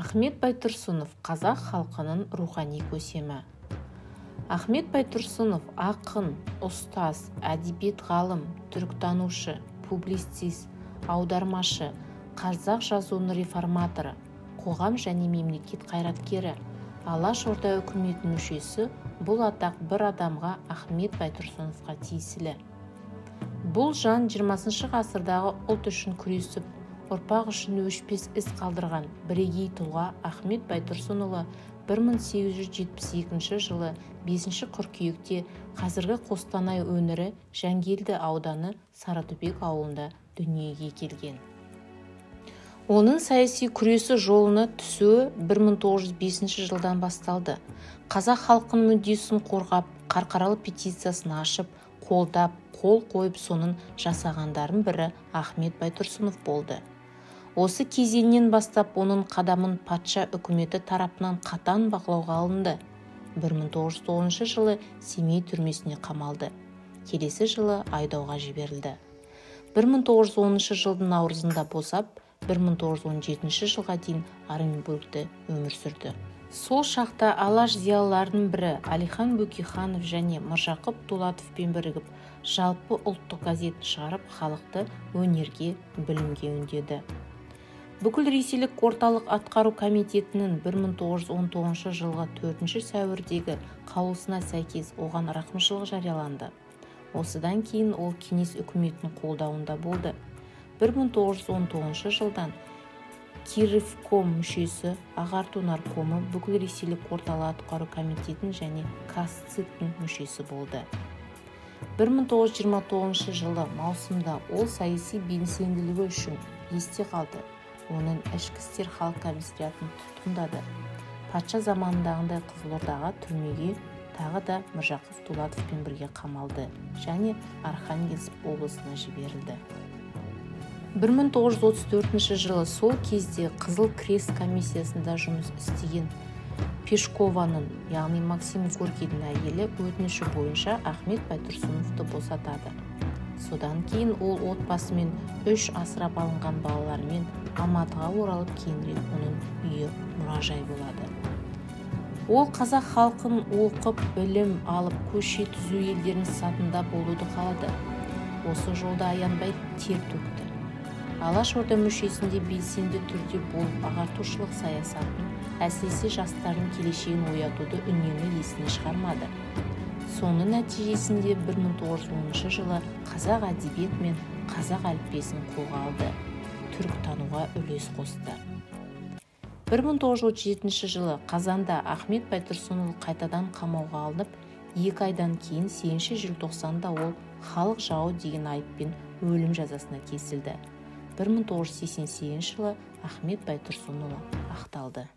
Ахмет Байтұрсынов – қазақ халқының рухани көсемі. Ахмет Байтұрсынов – ақын, ұстаз, әдебиет ғалым, түркітанушы, публицист, аудармашы, қазақ жазуының реформаторы, қоғам және мемлекет қайраткері, Алаш Орда үкіметінің мүшесі. Бұл атақ бір адамға, Ахмет Байтұрсыновқа тиесілі. Бұл жан 20 ғасырдағы ұлт үшін күресіп, ұрпақ үшін өшпес із қалдырған бірегей тұлға Ахмет Байтұрсынұлы 1872 жылы 5 қыркүйекте қазіргі Қостанай өңірі Жангелді ауданы Сарытөбек ауылында дүниеге келген. Оның саяси күресі жолына түсуі 1905 жылдан басталды. Қазақ халқының мүддесін қорғап, қарқаралы петициясын ашып, қолдап, қол қойып соның жасағандардың бірі Ахмет Байтұрсынов болды. Осы кезеңнен бастап оның қадамын патша үкіметі тарапынан қатаң бақылауға алынды. 1909 жылы Семей түрмесіне қамалды. Келесі жылы айдауға жіберілді. 1910 жылдың наурызында босап, 1917 жылға дейін Оренбургте өмір сүрді. Сол шақта алаш зиялыларының бірі Әлихан Бөкейханов және Міржақып Дулатовпен бірігіп, жалпы ұлттық газетін шығарып, халықты өнерге, білімге үндеді. Бүкіл ресейлік орталық атқару комитетінің 1919 жылғы 4 сәуірдегі қаулысына сәйкес оған рақымшылық жарияланды. Осыдан кейін ол кеңес үкіметінің қолдауында болды. 1919 жылдан Кировком мүшесі, ағарту наркомы, бүкіл ресейлік орталық атқару комитетінің және Казцитінің мүшесі болды. 1929 жылы маусымда ол саяси белсенділігі үшін есте қалды. Оның ішкі істер халық комиссариатын тұтқындады. Патша заманындағындай Қызылордаға түрмеге тағы да Міржақып Дулатовпен бірге қамалды және Архангельск облысына жіберілді. 1934 жылы сол кезде Қызыл Крест комиссиясында жұмыс істеген Пешкованың, яғни Максим Горкийдің әйелі өтініші бойынша Ахмет Байтұрсыновты босатады. Содан кейін ол отбасымен 3 асырап алынған балаларымен Алматыға оралып, кейінірек оның үйі мұражай болады. Ол қазақ халқын оқып, білім алып, көше түзу елдерінің сатында болуды қалады. Осы жолда аянбай тер төкті. Алаш Орда мүшесінде белсенді түрде болып, ағартушылық саясатын, әсіресе жастардың келешегін оятуды үнемі есіне шығармады. Соның нәтижесінде 1910 жылы қазақ әдебиет мен қазақ әліппесін қолға алды, түркітануға үлес қосты. 1937 жылы қазанда Ахмет Байтұрсынұлы қайтадан қамауға алынып, 2 айдан кейін 8 желтоқсанда ол халық жауы деген айыппен өлім жазасына кесілді. 1988 жылы Ахмет Байтұрсынұлы ақталды.